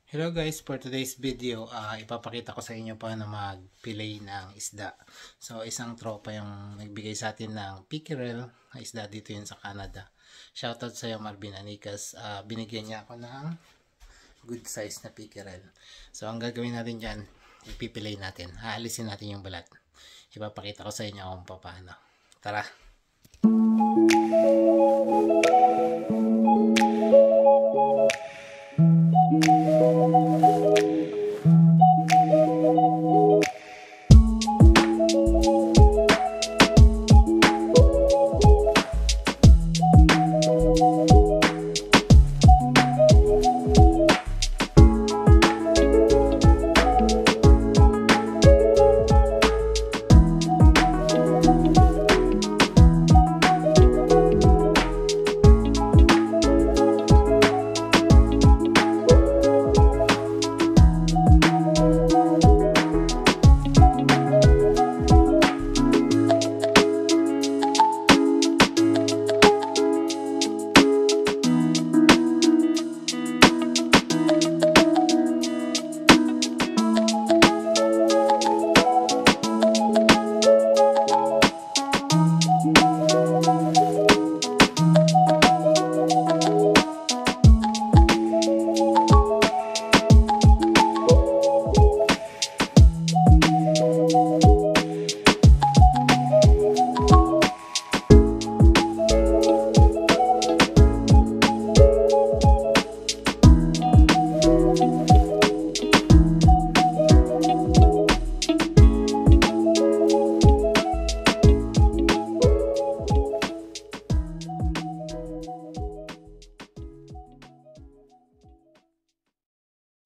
Hello guys, for today's video, ipapakita ko sa inyo paano mag-fillet ng isda. So, isang tropa yung nagbigay sa atin ng pickerel na isda dito yun sa Canada. Shoutout sa iyo Marvin Anicas. Binigyan niya ako ng good size na pickerel. So, ang gagawin natin dyan, ipipilay natin. Aalisin natin yung balat. Ipapakita ko sa inyo kung paano. Tara!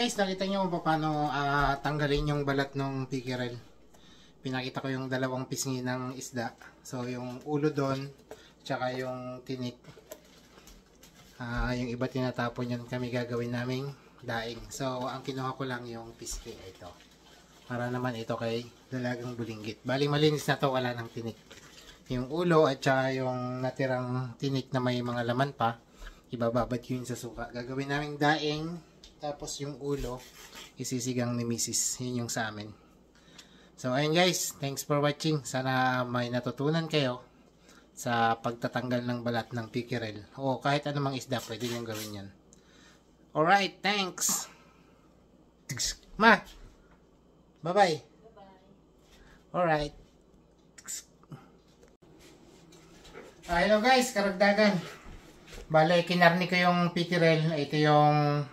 Guys, nakita nyo kung paano tanggalin yung balat ng pickerel. Pinakita ko yung dalawang pisngi ng isda. So, yung ulo doon, tsaka yung tinik. Yung iba tinatapon yun, kami gagawin naming daing. So, ang kinuha ko lang yung pisngi ito. Para naman ito kay dalagang bulinggit. Bali, malinis na to, wala ng tinik. Yung ulo at tsaka yung natirang tinik na may mga laman pa, ibababad yun sa suka. Gagawin naming daing. Tapos yung ulo, isisigang ni Mrs. Yun yung sa amin. So, ayun guys. Thanks for watching. Sana may natutunan kayo sa pagtatanggal ng balat ng pickerel. O kahit anumang isda, pwede nyo gawin yan. Alright, thanks. Ma! Bye-bye. Alright. Hello guys, karagdagan. Bale, kinarni ko yung pickerel. Ito yung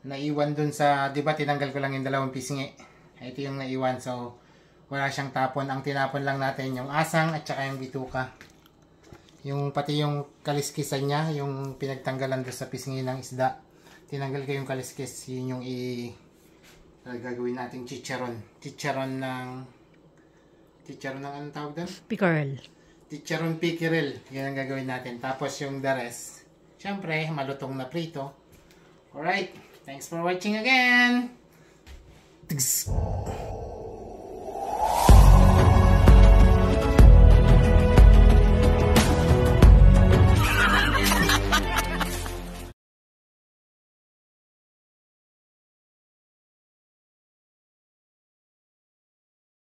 naiwan dun sa, di ba tinanggal ko lang yung dalawang pisngi. Ito yung naiwan, so wala siyang tapon. Ang tinapon lang natin yung asang at saka yung bituka. Yung pati yung kaliskisan niya, yung pinagtanggalan doon sa pisngi ng isda. Tinanggal ko yung kaliskis, yun yung gagawin nating chicharon. Chicharon ng anong tawag doon? Pickerel. Chicharon pickerel. Yan ang gagawin natin. Tapos yung the rest, syempre malutong na prito. Alright. Thanks for watching again.